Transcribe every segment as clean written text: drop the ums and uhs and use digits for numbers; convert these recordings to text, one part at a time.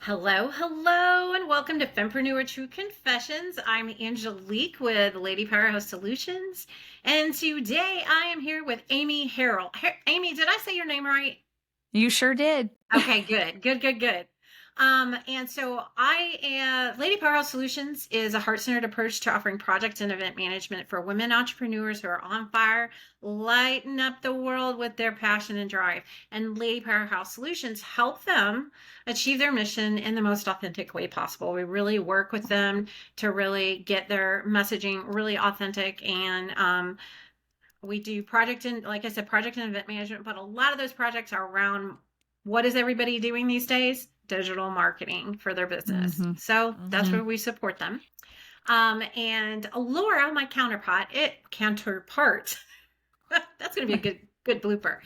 Hello, hello, and welcome to Fempreneur True Confessions. I'm Angelique with Lady Powerhouse Solutions, and today I am here with Amy Harrill. Amy, did I say your name right? You sure did. Okay, good, good, good, good. And so I am Lady Powerhouse Solutions is a heart-centered approach to offering project and event management for women entrepreneurs who are on fire, lighting up the world with their passion and drive. And Lady Powerhouse Solutions help them achieve their mission in the most authentic way possible. We really work with them to really get their messaging really authentic and we do like I said, project and event management, but a lot of those projects are around what is everybody doing these days? Digital marketing for their business. Mhm. So that's Mhm. where we support them. And Laura, my counterpart, that's going to be a good blooper.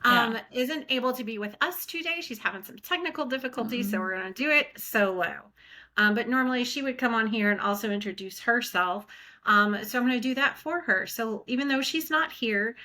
Yeah. Isn't able to be with us today. She's having some technical difficulties, so Mm. we're going to do it solo. But normally she would come on here and also introduce herself. So I'm going to do that for her. So even though she's not here,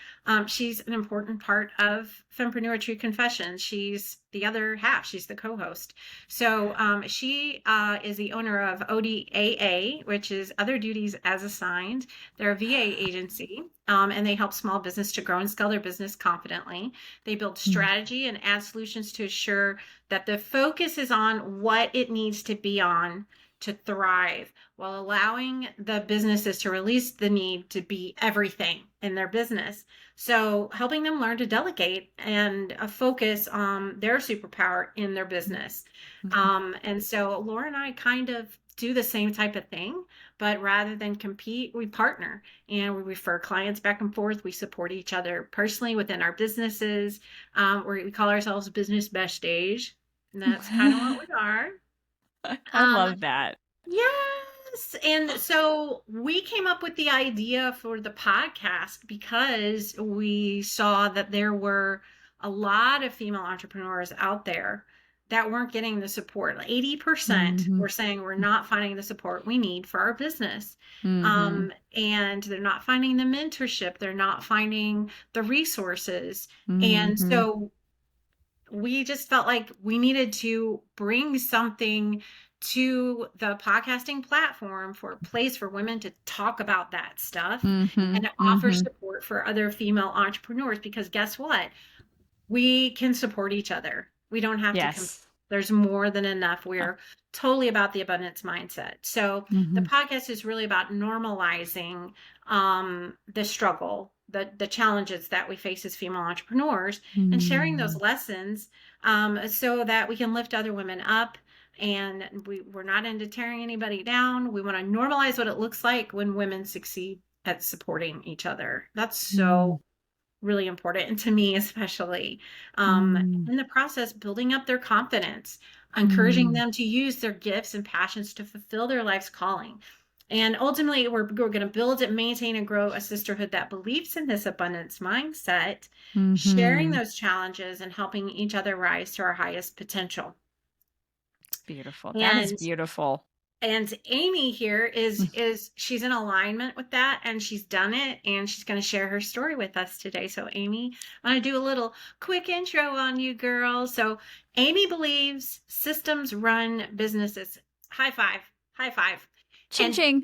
she's an important part of Fempreneur True Confessions. She's the other half. She's the co-host. So she is the owner of ODAA, which is Other Duties as Assigned. They're a VA agency, and they help small business to grow and scale their business confidently. They build Mm. strategy and add solutions to assure that the focus is on what it needs to be on to thrive while allowing the businesses to release the need to be everything in their business. So, helping them learn to delegate and focus on their superpower in their business. Mhm. And so, Laura and I kind of do the same type of thing, but rather than compete, we partner and we refer clients back and forth. We support each other personally within our businesses. We call ourselves business besties, and that's kind of what we are. I Um, love that. yes. And so we came up with the idea for the podcast because we saw that there were a lot of female entrepreneurs out there that weren't getting the support. Like 80% Mhm. were saying we're not finding the support we need for our business. Mhm. And they're not finding the mentorship, they're not finding the resources. And Mhm. so we just felt like we needed to bring something to the podcasting platform for a place for women to talk about that stuff and Mhm. to offer Mhm. support for other female entrepreneurs because guess what? We can support each other. We don't have to compete. Yes. There's more than enough. We're totally about the abundance mindset. So the Mhm. podcast is really about normalizing the struggle, the challenges that we face as female entrepreneurs, and sharing those Mm. lessons so that we can lift other women up. And we're not into tearing anybody down. We want to normalize what it looks like when women succeed at supporting each other. That's Mm. so really important, and to me especially. Mm. In the process, building up their confidence, encouraging Mm. them to use their gifts and passions to fulfill their life's calling. And ultimately, we're going to build and maintain and grow a sisterhood that believes in this abundance mindset, sharing Mhm. those challenges and helping each other rise to our highest potential. Beautiful. That is And beautiful. Amy here is she's in alignment with that and she's done it and she's going to share her story with us today. So Amy, I'm going to do a little quick intro on you, girl. So Amy believes systems run businesses. High five, high five. Ching And ching.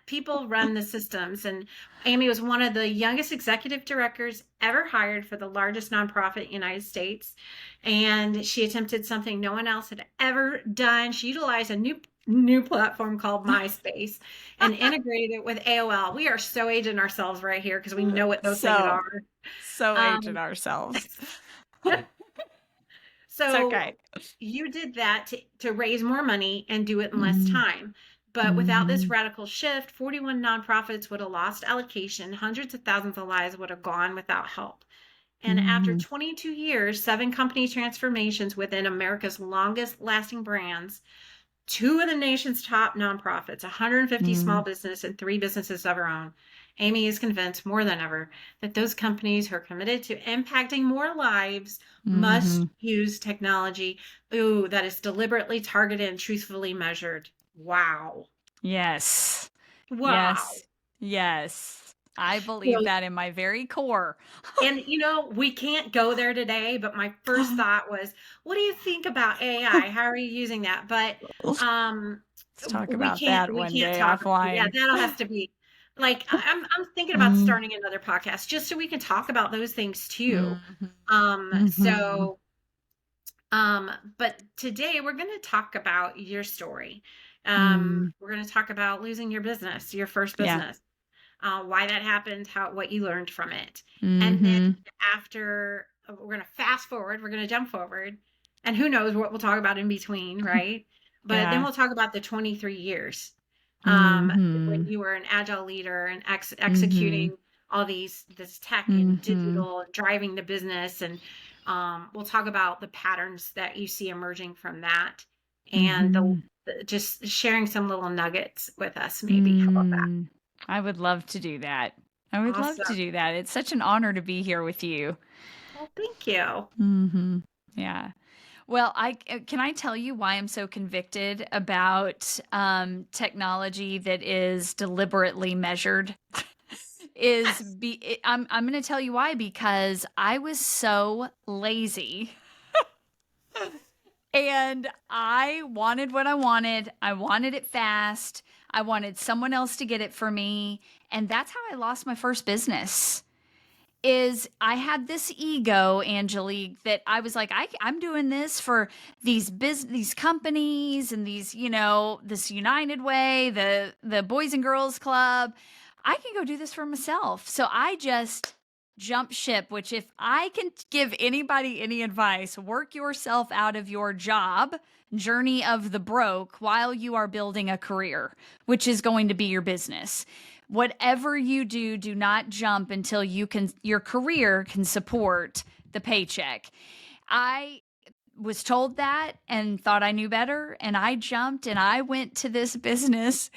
people run the systems. And Amy was one of the youngest executive directors ever hired for the largest nonprofit in the United States. And she attempted something no one else had ever done. She utilized a new platform called MySpace and integrated it with AOL. We are so aging ourselves right here because we know what those things So, are. so aging Um, ourselves. It's so okay. you did that to raise more money and do it in less Mm. time. But without this Mhm. radical shift, 41 nonprofits would have lost allocation, hundreds of thousands of lives would have gone without help. And after Mhm. 22 years, 7 company transformations within America's longest lasting brands, 2 of the nation's top nonprofits, 150 small Mm. businesses, and 3 businesses of her own. Amy is convinced more than ever that those companies who are committed to impacting more lives must Mhm. use technology, that is deliberately targeted and truthfully measured. Wow. Yes. Wow. Yes. Yes. I believe So, that in my very core. and we can't go there today, but my first thought was, what do you think about AI? How are you using that? But Let's um talk we about can't that we one can't day talk. Yeah, offline. that'll have to be like I'm thinking about Mm, starting another podcast just so we can talk about those things too. mhm, mhm, So but today we're going to talk about your story. mm, We're going to talk about losing your business, your first yeah. business, why that happened, what you learned from it. And then Mhm. after, we're going to fast forward, we're going to jump forward, and who knows what we'll talk about in between, right? But then Yeah. we'll talk about the 23 years when Mhm. you were an agile leader and Mhm. executing all this tech and Mhm. digital and driving the business. And we'll talk about the patterns that you see emerging from that, and Mhm. just sharing some little nuggets with us, maybe. How about that? Mm. I would love to do that. I would love to Awesome. do that. It's such an honor to be here with you. Well, thank you. Mhm. Yeah. Well, can I tell you why I'm so convicted about technology that is deliberately measured? Yes. I'm going to tell you why, because I was so lazy and I wanted what I wanted. I wanted it fast. I wanted someone else to get it for me, and that's how I lost my first business. Is I had this ego, Angelique, that I was like, I'm doing this for these companies and this United Way, the Boys and Girls Club. I can go do this for myself. So I just jumped ship, which if I can give anybody any advice, work yourself out of your job, journey of the broke while you are building a career, which is going to be your business. Whatever you do, do not jump until your career can support the paycheck. I was told that and thought I knew better, and I jumped and I went to this business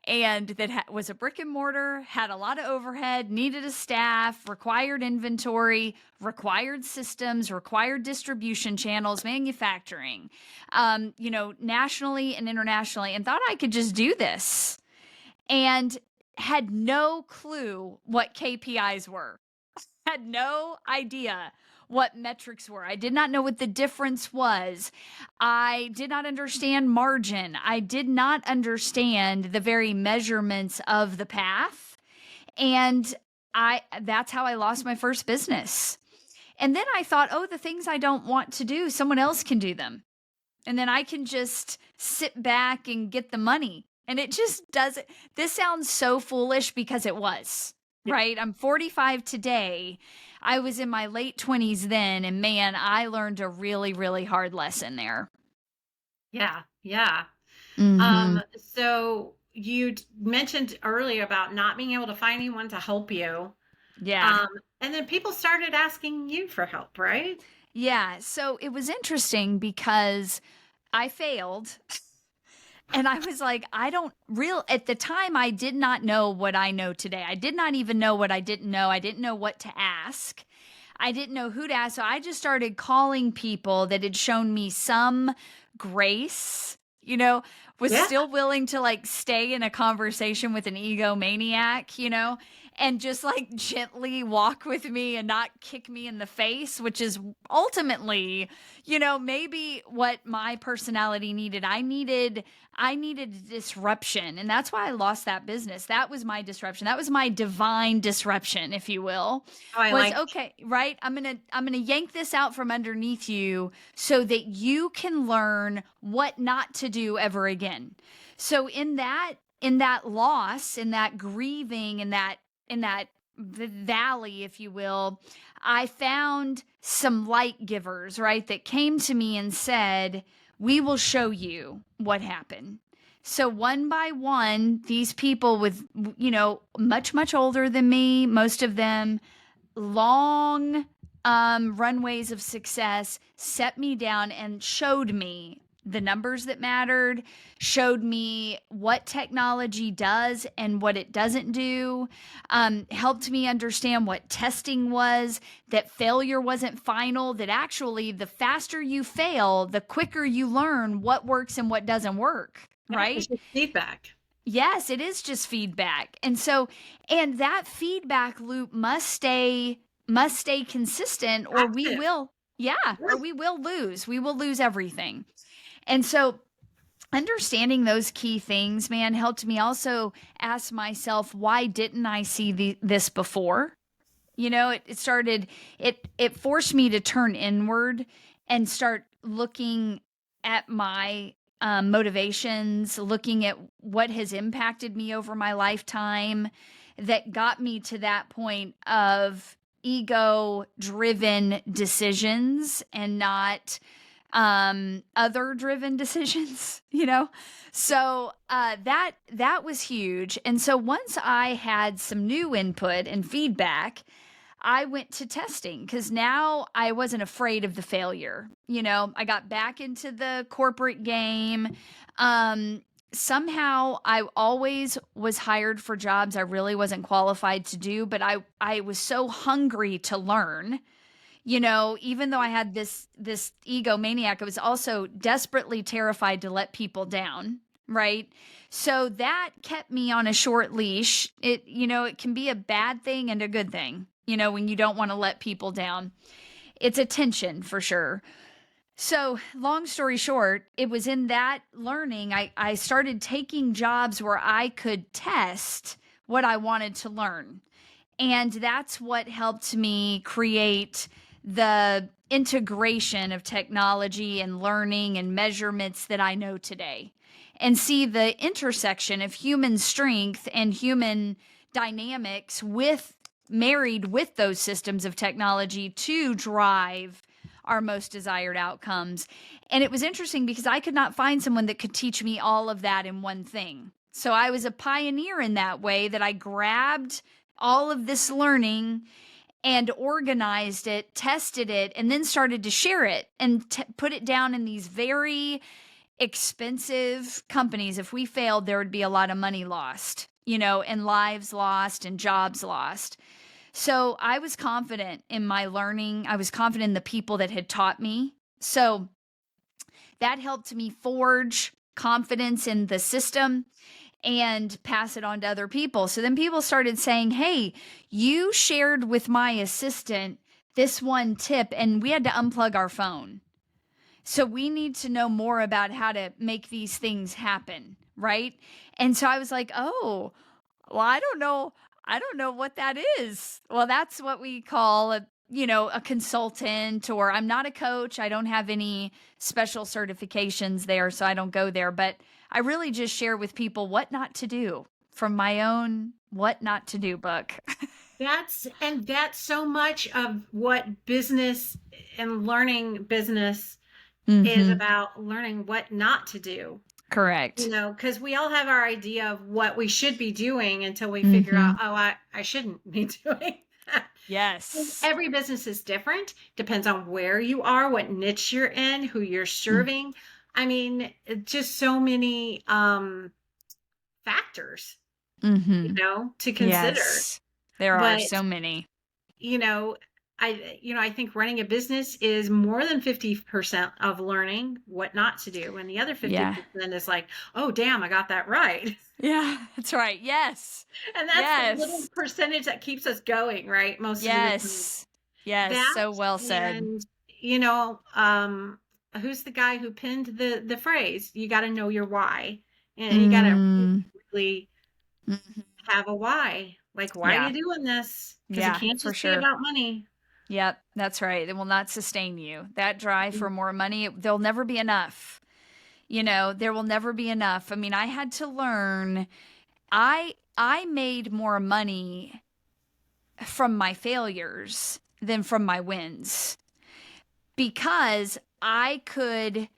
and that was a brick and mortar, had a lot of overhead, needed a staff, required inventory, required systems, required distribution channels, manufacturing, nationally and internationally, and thought I could just do this, and had no clue what KPIs were, had no idea what metrics were. I did not know what the difference was. I did not understand margin. I did not understand the very measurements of the path. And that's how I lost my first business. And then I thought, oh, the things I don't want to do, someone else can do them. And then I can just sit back and get the money. And it just doesn't. This sounds so foolish because it was, Yeah. right? I'm 45 today. I was in my late 20s then. And man, I learned a really, really hard lesson there. Yeah. Yeah. Mm-hmm. So you mentioned earlier about not being able to find anyone to help you. Yeah. Um, and then people started asking you for help, right? Yeah. So it was interesting because I failed. And I was like, at the time, I did not know what I know today. I did not even know what I didn't know. I didn't know what to ask. I didn't know who to ask. So I just started calling people that had shown me some grace, was Yeah. still willing to like stay in a conversation with an egomaniac, and just like gently walk with me and not kick me in the face, which is ultimately, maybe what my personality needed. I needed disruption, and that's why I lost that business. That was my disruption. That was my divine disruption, if you will. Oh, I Was like. okay, right? I'm going to yank this out from underneath you so that you can learn what not to do ever again. So in that loss, in that grieving, in that valley, if you will, I found some light givers, right, that came to me and said, we will show you what happened. So one by one, these people with, much, much older than me, most of them long runways of success, set me down and showed me the numbers that mattered, showed me what technology does and what it doesn't do, helped me understand what testing was, that failure wasn't final, that actually the faster you fail, the quicker you learn what works and what doesn't work, Yeah, it's right? just feedback. Yes, it is just feedback. And so, and that feedback loop must stay consistent, or we Active. will, yeah, or Yes. we will lose. We will lose everything. And so understanding those key things, man, helped me also ask myself, why didn't I see this before? It forced me to turn inward and start looking at my motivations, looking at what has impacted me over my lifetime that got me to that point of ego driven decisions and not other driven decisions. So that was huge. And so once I had some new input and feedback, I went to testing because now I wasn't afraid of the failure. I got back into the corporate game. Somehow I always was hired for jobs I really wasn't qualified to do, but I was so hungry to learn. Even though I had this egomaniac, I was also desperately terrified to let people down, right? So that kept me on a short leash. It can be a bad thing and a good thing, when you don't want to let people down. It's a tension for sure. So, long story short, it was in that learning I started taking jobs where I could test what I wanted to learn. And that's what helped me create the integration of technology and learning and measurements that I know today, and see the intersection of human strength and human dynamics with married with those systems of technology to drive our most desired outcomes. And it was interesting because I could not find someone that could teach me all of that in one thing. So I was a pioneer in that way, that I grabbed all of this learning and organized it, tested it, and then started to share it and put it down in these very expensive companies. If we failed, there would be a lot of money lost, and lives lost and jobs lost. So I was confident in my learning. I was confident in the people that had taught me. So that helped me forge confidence in the system and pass it on to other people. So then people started saying, hey, you shared with my assistant this one tip, and we had to unplug our phone. So we need to know more about how to make these things happen, right? And so I was like, oh, well, I don't know. I don't know what that is. Well, that's what we call a consultant, or I'm not a coach. I don't have any special certifications there, so I don't go there. But I really just share with people what not to do from my own What Not to Do book. That's so much of what business and learning business is Mm-hmm. about, learning what not to do. Correct. Because we all have our idea of what we should be doing until we figure out, Mm-hmm. oh, I shouldn't be doing that. And Yes. every business is different, depends on where you are, what niche you're in, who you're serving. I mean, just so many factors, Mm-hmm. to consider. Yes. There are But so many. you know, I think running a business is more than 50% of learning what not to do. And the other Yeah. 50% is like, oh, damn, I got that right. Yeah, that's right. Yes. And that's the little Yes. percentage that keeps us going, right? Most of the time. Yes. Yes. That So well said. and, you know, um, who's the guy who pinned the phrase? You got to know your why. And you got to Mm. really Mhm. have a why. Like, why are Yeah. you doing this? Because it Yeah, can't for just be sure. about money. Yep, that's right. It will not sustain you. That drive for more money, there'll never be enough. There will never be enough. I mean, I had to learn. I made more money from my failures than from my wins, because I could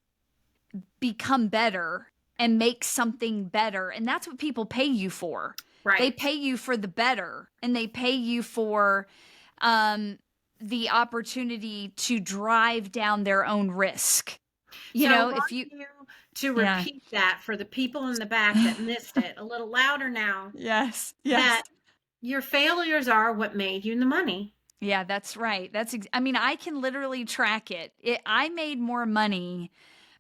become better and make something better. And that's what people pay you for. They Right. pay you for the better, and they pay you for um, the opportunity to drive down their own risk. So I If want you, you to yeah. repeat that for the people in the back that missed it a little louder now, Yes, yes. that your failures are what made you the money. Yeah, that's right. I mean, I can literally track it. I made more money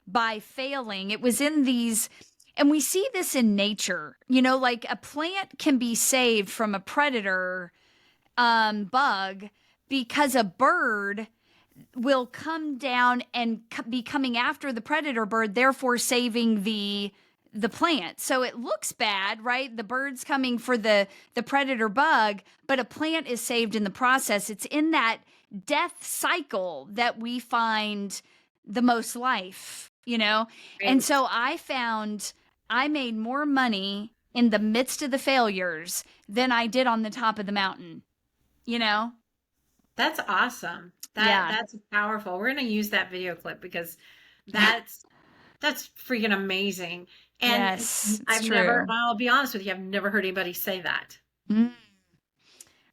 by failing. It was in these, And we see this in nature, like a plant can be saved from a predator bug because a bird will come down and be coming after the predator bird, therefore saving the plant. So it looks bad, right? The bird's coming for the predator bug, but a plant is saved in the process. It's in that death cycle that we find the most life, And Right. so I found I made more money in the midst of the failures than I did on the top of the mountain, you know? That's awesome. Yeah. That's powerful. We're gonna use that video clip because Yeah. that's that's freaking amazing. And Yes, it's true. I'll be honest with you, I've never heard anybody say that. Mm.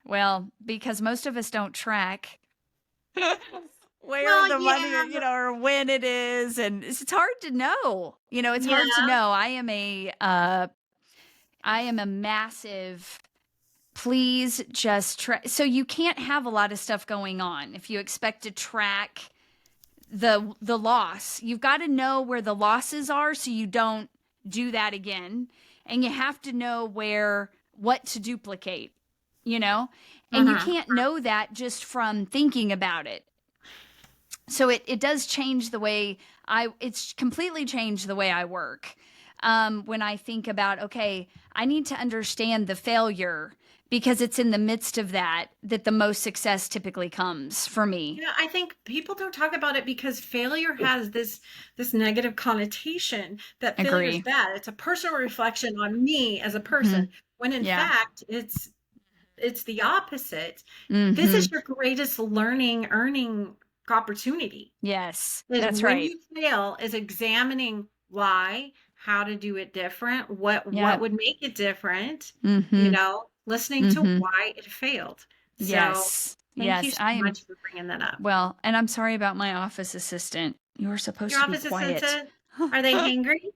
Well, because most of us don't track where Well, the money, yeah, or when it is, and it's hard to know. It's hard to yeah, know. I am a massive please just try. So you can't have a lot of stuff going on if you expect to track the loss. You've got to know where the losses are so you don't do that again, and you have to know what to duplicate, you know? And you uh-huh. can't know that just from thinking about it. So it does change the way it's completely changed the way I work. When I think about, okay, I need to understand the failure because it's in the midst of that the most success typically comes for me. Yeah, I think people don't talk about it because failure has this negative connotation that failure is Agree. bad. It's a personal reflection on me as a Hmm. person, when in Yeah. fact it's the opposite. This Hmm. is your greatest earning opportunity. Yes, Is that's when right. you fail is examining why, how to do it different, what Yep. would make it different, Hmm. listening to Hmm. why it failed. So Yes. thank you Yes. so I am. much for bringing that up. Well, and I'm sorry about my office assistant. You were supposed Your to be office quiet. assistant, are they hangry?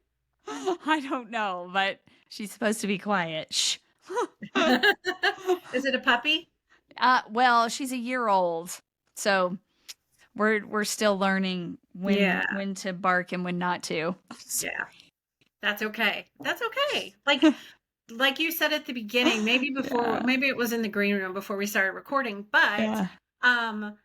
I don't know, but she's supposed to be quiet. Shh. Is it a puppy? Well, she's a year old, so we're still learning Yeah, when to bark and when not to. yeah. That's okay. That's okay. Like you said at the beginning, Yeah, maybe it was in the green room before we started recording, but yeah, um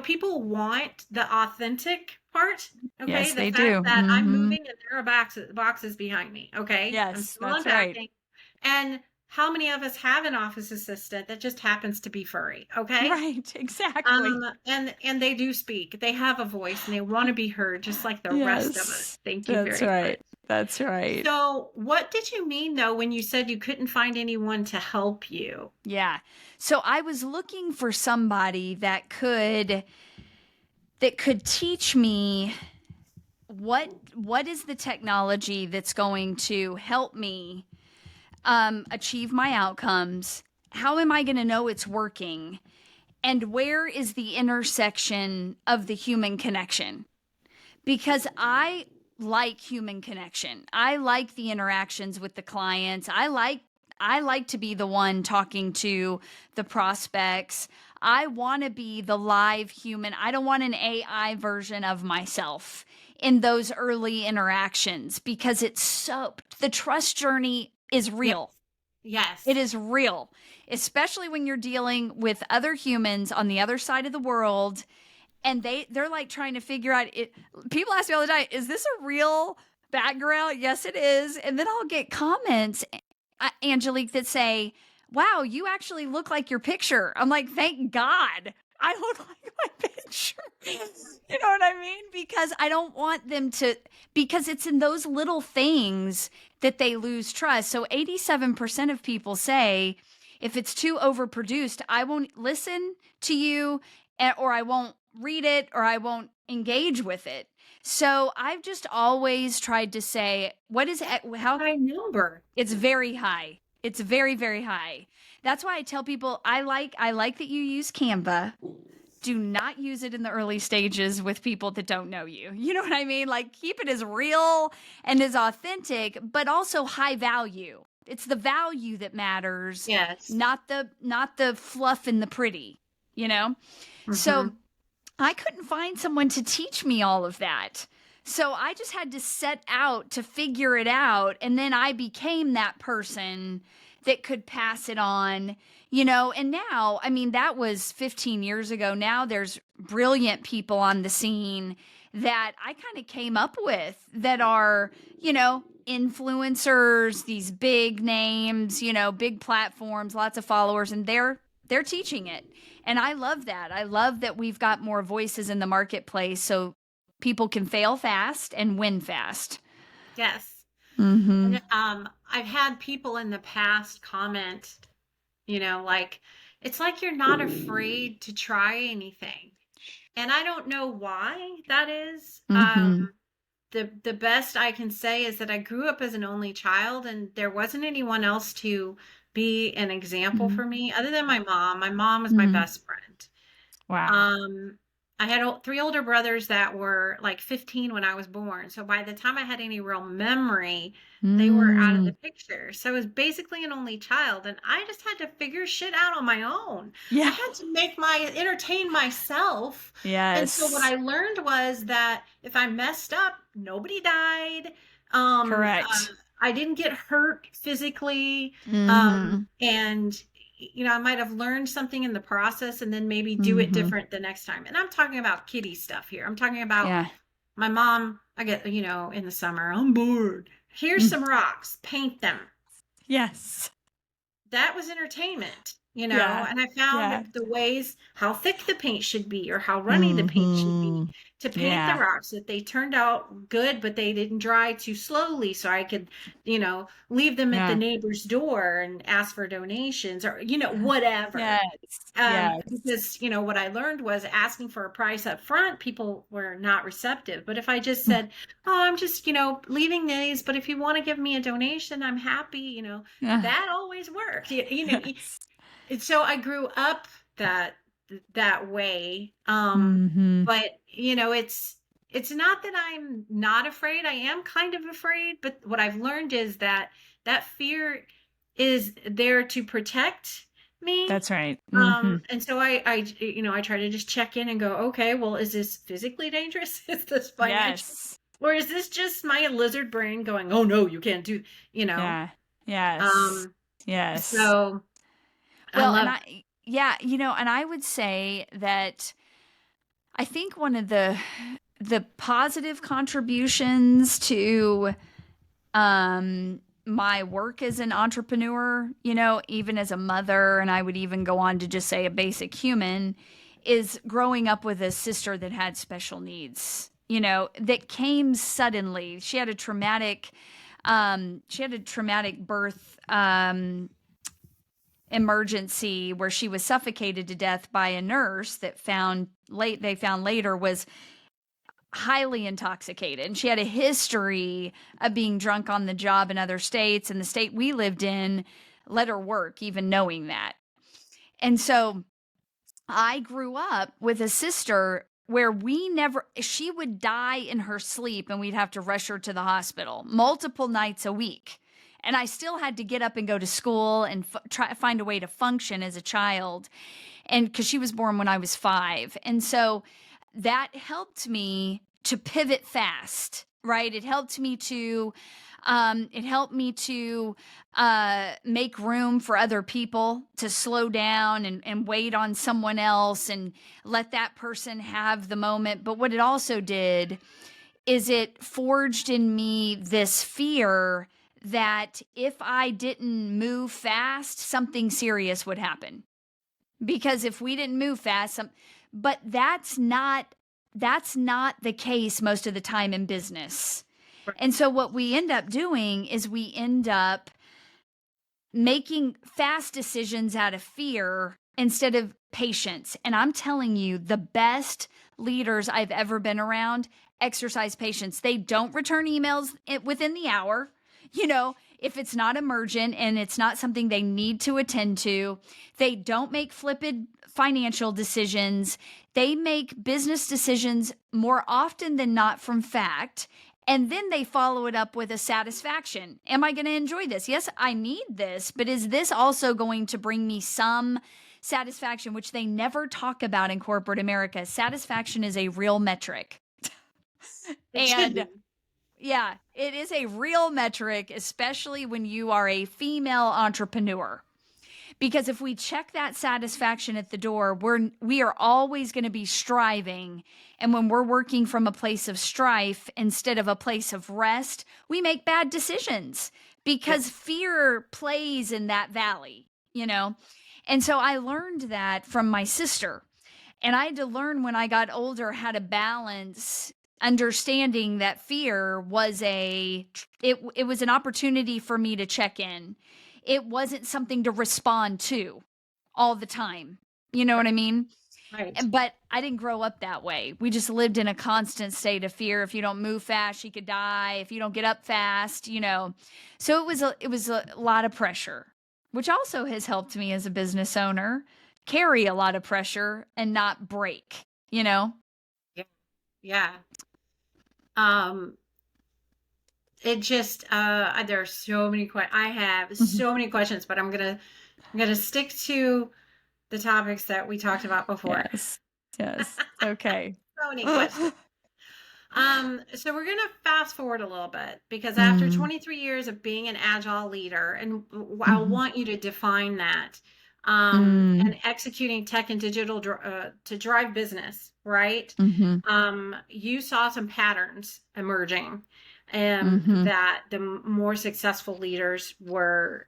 people want the authentic part, okay? yes, The they fact do. that I'm Hmm. moving and there are boxes behind me, okay? I'm Yes, still that's right. unpacking. And how many of us have an office assistant that just happens to be furry, okay? Right, exactly. And they do speak. They have a voice and they want to be heard just like the rest of us. Yes, Thank you that's very much. right. That's right. So, what did you mean though when you said you couldn't find anyone to help you? Yeah. So I was looking for somebody that could teach me what is the technology that's going to help me achieve my outcomes. How am I going to know it's working? And where is the intersection of the human connection? Because I like human connection. I like the interactions with the clients. I like to be the one talking to the prospects. I want to be the live human. I don't want an AI version of myself in those early interactions because the trust journey is Yes. real. It Yes. is real, especially when you're dealing with other humans on the other side of the world and they're like trying to figure out it. People ask me all the time, is this a real background? Yes, it is. And then I'll get comments, Angelique, that say, wow, you actually look like your picture. I'm like, thank God I look like my picture. You know what I mean? Because I don't want them to, because it's in those little things that they lose trust. So 87% of people say, if it's too overproduced, I won't listen to you, or I won't read it, or I won't engage with it. So I've just always tried to say, what is it? How High number. it's very high. It's very, very high. That's why I tell people I like that you use Canva. Do not use it in the early stages with people that don't know you. You know what I mean? Like keep it as real and as authentic, but also high value. It's the value that matters, Yes. not the fluff and the pretty, you know? Hmm. So I couldn't find someone to teach me all of that. So I just had to set out to figure it out. And then I became that person that could pass it on, And now, I mean, that was 15 years ago. Now there's brilliant people on the scene that I kind of came up with that are, influencers, these big names, big platforms, lots of followers, and they're teaching it. And I love that. I love that we've got more voices in the marketplace so people can fail fast and win fast. Yes. Mm-hmm. And I've had people in the past comment, like, it's like you're not afraid to try anything. And I don't know why that is. Mm-hmm. The best I can say is that I grew up as an only child, and there wasn't anyone else to be an example Mm-hmm. for me other than my mom. My mom was my Mm-hmm. best friend. Wow. Um, I had three older brothers that were like 15 when I was born. So by the time I had any real memory, they were out of Mm. the picture. So I was basically an only child, and I just had to figure shit out on my own. I Yeah. had to entertain myself. And so what Yes. I learned was that if I messed up, nobody died. Correct. I didn't get hurt physically. Mm-hmm. And I might have learned something in the process and then maybe do it Mm-hmm. different the next time. And I'm talking about kiddie stuff here. I'm talking about Yeah. my mom. I get, in the summer, I'm bored. Here's Mm. some rocks, paint them. Yes. That was entertainment, Yeah. and I found Yeah. the ways how thick the paint should be or how runny the paint should be Mm-hmm. to paint the Yeah. rocks that they turned out good, but they didn't dry too slowly. So I could, leave them at the Yeah. neighbor's door and ask for donations or, whatever. Yes. Yes. Because, what I learned was asking for a price up front, people were not receptive. But if I just Mm. said, oh, I'm just, leaving these, but if you want to give me a donation, I'm happy, Yeah. that always worked. Yes. And so I grew up that that way. Mm-hmm. But it's not that I'm not afraid. I am kind of afraid, but what I've learned is that that fear is there to protect me. That's right. Mm-hmm. And so I try to just check in and go, okay, well, is this physically dangerous? Is this financial? Yes. Or is this just my lizard brain going, oh no, you can't do, you know? Yeah. Yes. Um, Yes. so I Well, and love, yeah, and I would say that I think one of the positive contributions to my work as an entrepreneur, even as a mother, and I would even go on to just say a basic human, is growing up with a sister that had special needs, that came suddenly. She had a traumatic birth emergency where she was suffocated to death by a nurse that they found later was highly intoxicated, and she had a history of being drunk on the job in other states, and the state we lived in let her work even knowing that. And so I grew up with a sister where she would die in her sleep and we'd have to rush her to the hospital multiple nights a week. And I still had to get up and go to school and try to find a way to function as a child. And because she was born when I was 5. And so that helped me to pivot fast, right? It helped me to make room for other people to slow down and wait on someone else and let that person have the moment. But what it also did is it forged in me this fear that if I didn't move fast, something serious would happen. Because if we didn't move fast, but that's not the case most of the time in business. And so what we end up doing is we end up making fast decisions out of fear instead of patience. And I'm telling you, the best leaders I've ever been around exercise patience. They don't return emails within the hour. If it's not emergent and it's not something they need to attend to, they don't make flippant financial decisions. They make business decisions more often than not from fact. And then they follow it up with a satisfaction. Am I going to enjoy this? Yes, I need this, but is this also going to bring me some satisfaction, which they never talk about in corporate America? Satisfaction is a real metric. It should And be. yeah, it is a real metric, especially when you are a female entrepreneur. Because if we check that satisfaction at the door, we are always going to be striving. And when we're working from a place of strife instead of a place of rest, we make bad decisions Yep. because fear plays in that valley, you know? And so I learned that from my sister. And I had to learn when I got older how to balance understanding that fear was it was an opportunity for me to check in. It wasn't something to respond to all the time. You know what I mean? Right. But I didn't grow up that way. We just lived in a constant state of fear. If you don't move fast, you could die. If you don't get up fast, you know. So it was a lot of pressure, which also has helped me as a business owner carry a lot of pressure and not break, you know? Yeah. Yeah. Um, it just there are so many I have Mhm. so many questions, but I'm gonna stick to the topics that we talked about before. Yes. Yes. Okay. So many questions. So we're gonna fast forward a little bit because after Mm, 23 years of being an agile leader, and I mhm, want you to define that, and mm, executing tech and digital to drive business, right? mhm, You saw some patterns emerging, mhm, that the more successful leaders were,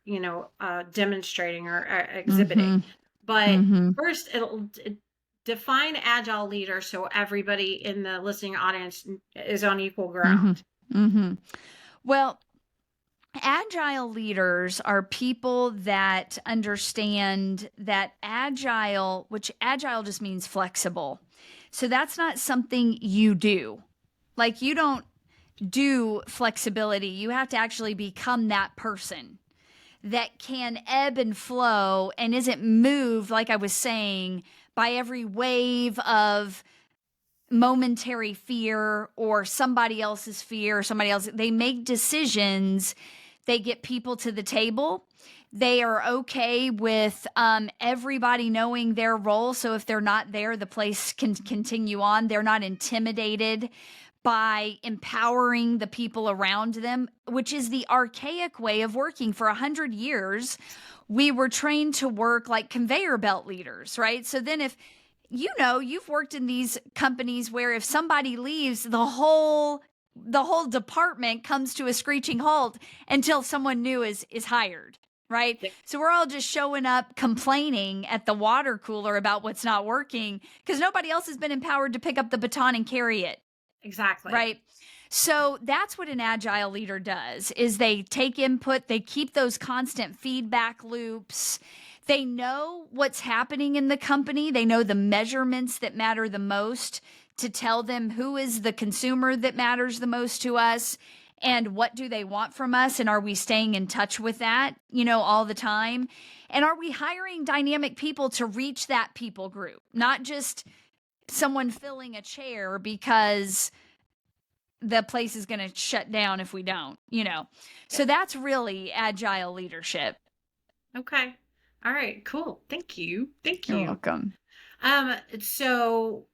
demonstrating or exhibiting. mhm, But mhm, first, define agile leader so everybody in the listening audience is on equal mhm, ground. mhm. Well, agile leaders are people that understand that agile, which agile just means flexible. So that's not something you do. Like you don't do flexibility. You have to actually become that person that can ebb and flow and isn't moved, like I was saying, by every wave of momentary fear or somebody else's fear or somebody else. They make decisions, they get people to the table. They are okay with everybody knowing their role. So if they're not there, the place can continue on. They're not intimidated by empowering the people around them, which is the archaic way of working. For 100 years, we were trained to work like conveyor belt leaders, right? So then if you've worked in these companies where if somebody leaves, the whole department comes to a screeching halt until someone new is hired, right? Yeah, So we're all just showing up complaining at the water cooler about what's not working because nobody else has been empowered to pick up the baton and carry it, exactly. right? So that's what an agile leader does is they take input, they keep those constant feedback loops. They know what's happening in the company. They know the measurements that matter the most to tell them who is the consumer that matters the most to us and what do they want from us and are we staying in touch with that, all the time? And are we hiring dynamic people to reach that people group, not just someone filling a chair because the place is going to shut down if we don't. Yeah. So that's really agile leadership. Okay. All right. Cool. Thank you. Thank You're you. welcome. So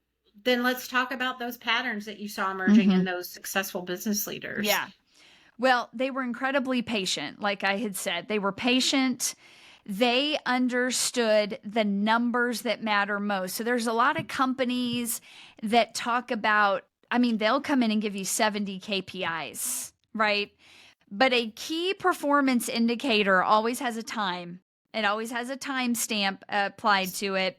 then let's talk about those patterns that you saw emerging in Hmm. those successful business leaders. Yeah. Well, they were incredibly patient. Like I had said, they were patient. They understood the numbers that matter most. So there's a lot of companies that talk about, I mean, they'll come in and give you 70 KPIs, right? But a key performance indicator always has a time. It always has a timestamp applied to it.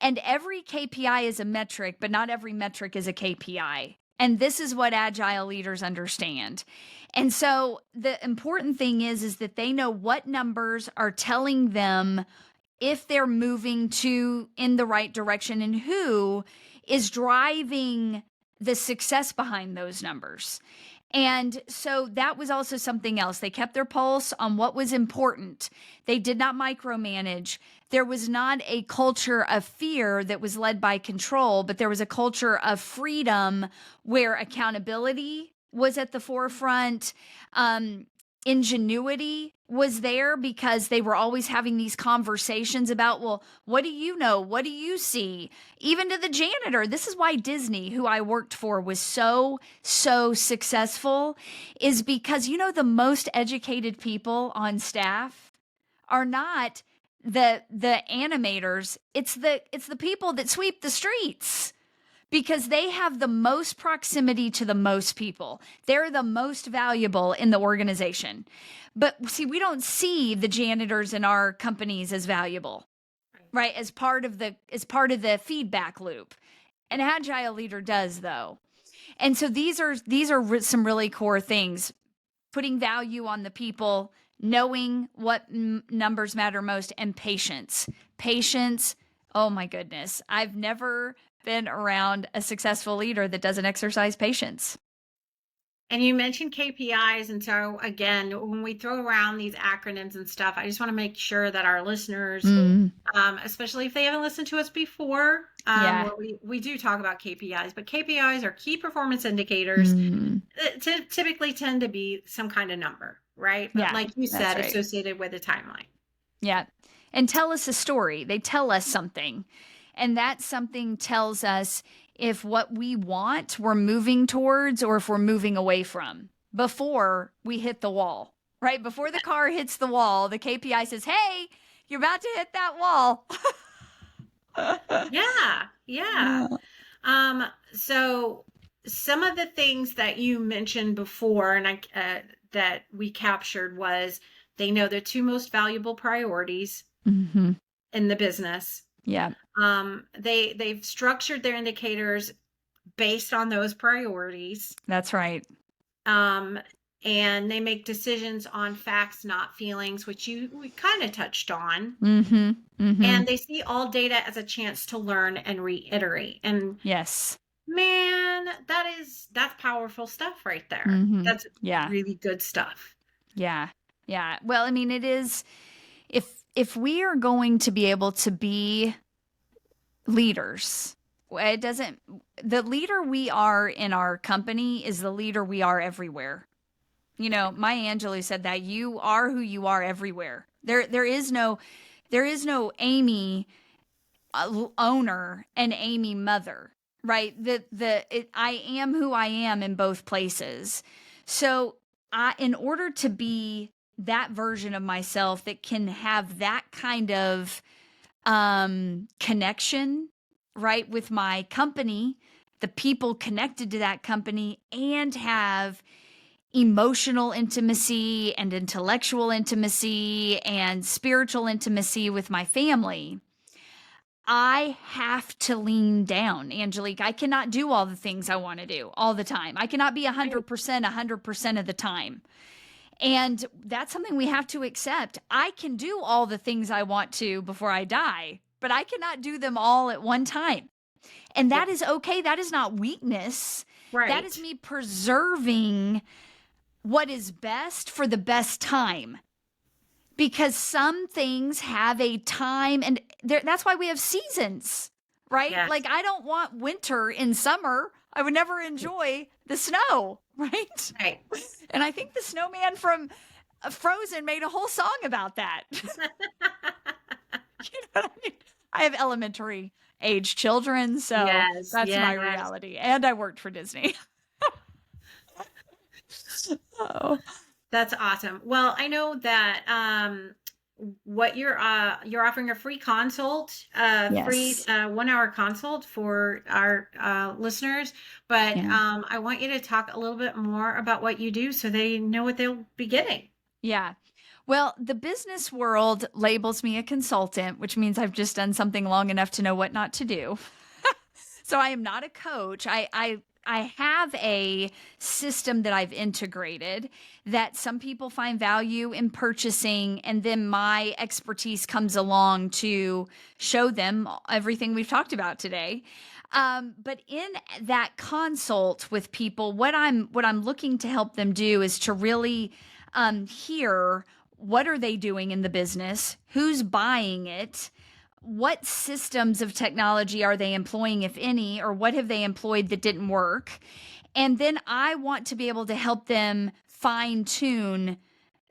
And every KPI is a metric, but not every metric is a KPI. And this is what agile leaders understand. And so the important thing is that they know what numbers are telling them if they're moving to in the right direction and who is driving the success behind those numbers. And so that was also something else. They kept their pulse on what was important. They did not micromanage. There was not a culture of fear that was led by control, but there was a culture of freedom where accountability was at the forefront. ingenuity was there because they were always having these conversations about, well, what do you know? What do you see? Even to the janitor. This is why Disney, who I worked for, was so, so successful, is because, the most educated people on staff are not the animators. It's the people that sweep the streets because they have the most proximity to the most people. They're the most valuable in the organization. But see, we don't see the janitors in our companies as valuable, right? As part of the feedback loop. An agile leader does, though. And so these are some really core things. Putting value on the people, knowing what numbers matter most, and patience. Patience. Oh my goodness. I've never been around a successful leader that doesn't exercise patience. And you mentioned KPIs. And so, again, when we throw around these acronyms and stuff, I just want to make sure that our listeners, Mm, especially if they haven't listened to us before, yeah. where we do talk about KPIs, but KPIs are key performance indicators Mm, that typically tend to be some kind of number, right? But yeah, like you that's said, right. associated with a timeline. Yeah. And tell us a story. They tell us something. And that something tells us if what we want we're moving towards or if we're moving away from before we hit the wall, right? Before the car hits the wall, the KPI says, hey, you're about to hit that wall. Yeah, yeah. So some of the things that you mentioned before, and that we captured was they know the two most valuable priorities Mm-hmm. in the business. Yeah, They've structured their indicators based on those priorities. that's right. Um, and they make decisions on facts, not feelings, which we kind of touched on. Mm-hmm. Mm-hmm. And they see all data as a chance to learn and reiterate. And Yes. man, that's powerful stuff right there. Mm-hmm. That's Yeah. really good stuff. Yeah. Yeah. Well, I mean, it is if we are going to be able to be leaders, it doesn't the leader we are in our company is the leader we are everywhere. Maya Angelou said that you are who you are everywhere. There is no Amy owner and Amy mother, right? I am who I am in both places. So in order to be that version of myself that can have that kind of connection, right, with my company, the people connected to that company, and have emotional intimacy and intellectual intimacy and spiritual intimacy with my family, I have to lean down, Angelique. I cannot do all the things I want to do all the time. I cannot be Right. 100% of the time. And that's something we have to accept. I can do all the things I want to before I die, but I cannot do them all at one time. And Yeah. that is okay. That is not weakness. That is Right. me preserving what is best for the best time. Because some things have a time, and that's why we have seasons, right? Yes. Like, I don't want winter in summer. I would never enjoy the snow, right? Right. And I think the snowman from Frozen made a whole song about that. You know what I mean? I have elementary age children, so Yes. that's my Yes. reality. And I worked for Disney. Oh, That's awesome. Well, I know that what you're offering a free consult, free yes. 1 hour consult for our listeners, but Yeah. I want you to talk a little bit more about what you do so they know what they'll be getting. Yeah. Well, the business world labels me a consultant, which means I've just done something long enough to know what not to do. So I am not a coach. I have a system that I've integrated that some people find value in purchasing, and then my expertise comes along to show them everything we've talked about today. But in that consult with people, what I'm looking to help them do is to really hear what are they doing in the business, who's buying it, what systems of technology are they employing, if any, or what have they employed that didn't work? And then I want to be able to help them fine tune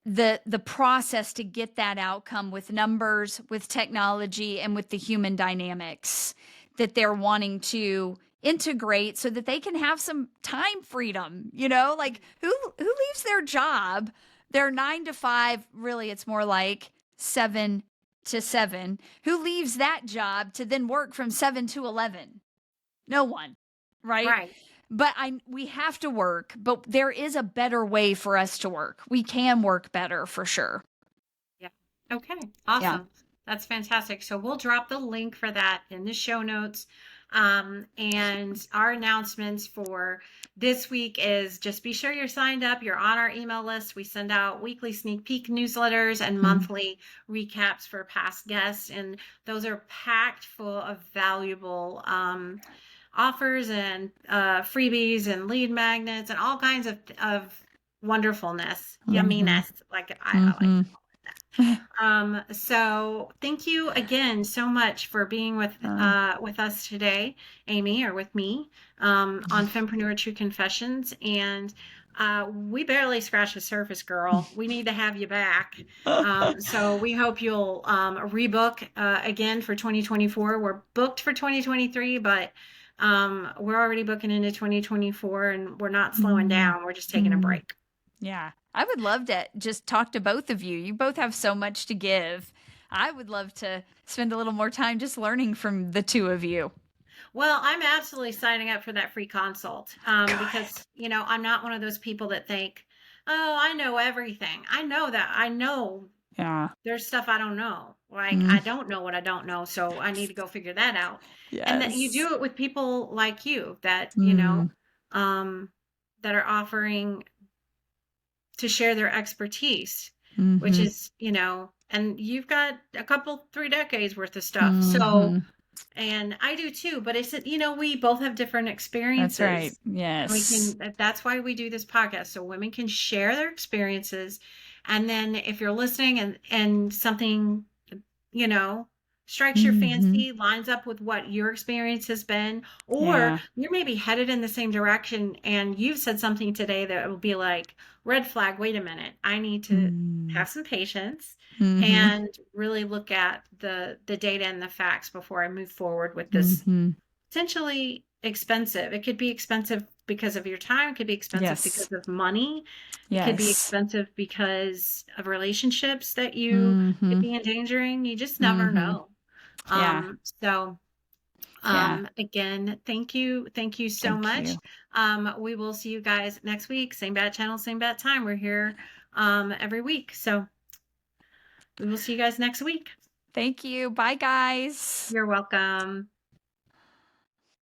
the process to get that outcome with numbers, with technology, and with the human dynamics that they're wanting to integrate so that they can have some time freedom. Like who leaves their job, their 9 to 5, really it's more like 7 to 7, who leaves that job to then work from 7 to 11? No one, right? Right. But we have to work, but there is a better way for us to work. We can work better for sure. Yeah. Okay. Yeah. Awesome. That's fantastic. So we'll drop the link for that in the show notes. And our announcements for this week is just be sure you're signed up. You're on our email list. We send out weekly sneak peek newsletters and Mm. monthly recaps for past guests. And those are packed full of valuable offers and freebies and lead magnets and all kinds of wonderfulness, Mhm. yumminess, like I like to Mhm. call it that. So thank you again so much for being with us today, Amy, or with me, on Fempreneur True Confessions. And we barely scratched the surface, girl. We need to have you back. So we hope you'll rebook again for 2024. We're booked for 2023, but we're already booking into 2024 and we're not slowing Mm. down. We're just taking a Mm. break. Yeah. I would love to just talk to both of you. You both have so much to give. I would love to spend a little more time just learning from the two of you. Well, I'm absolutely signing up for that free consult Good. because, I'm not one of those people that think, oh, I know everything. I know that. I know Yeah. there's stuff I don't know. Like, Mm. I don't know what I don't know. So I need to go figure that out. And that you Yes. do it with people like you that, Mm. um, that are offering to share their expertise, which Mhm. is, and you've got a couple, 3 decades worth of stuff. So, Mhm. and I do too, but it's, we both have different That's right. experiences. And Yes. that's why we do this podcast. So women can share their experiences. And then if you're listening and something, you know, strikes your Mhm. fancy, lines up with what your experience has been, or Yeah. you're maybe headed in the same direction and you've said something today that will be like, red flag, wait a minute, I need to Mm. have some patience Mhm. and really look at the data and the facts before I move forward with this Mhm. potentially expensive. It could be expensive because of your time, it could be expensive Yes. because of money, it could be Yes. expensive because of relationships that you could Mhm. be endangering. You just never Mhm. know. Yeah. So Yeah. again, thank you. Thank you so Thank much. you. We will see you guys next week. Same bat channel, same bat time. We're here every week. So we will see you guys next week. Thank you. Bye, guys. You're welcome.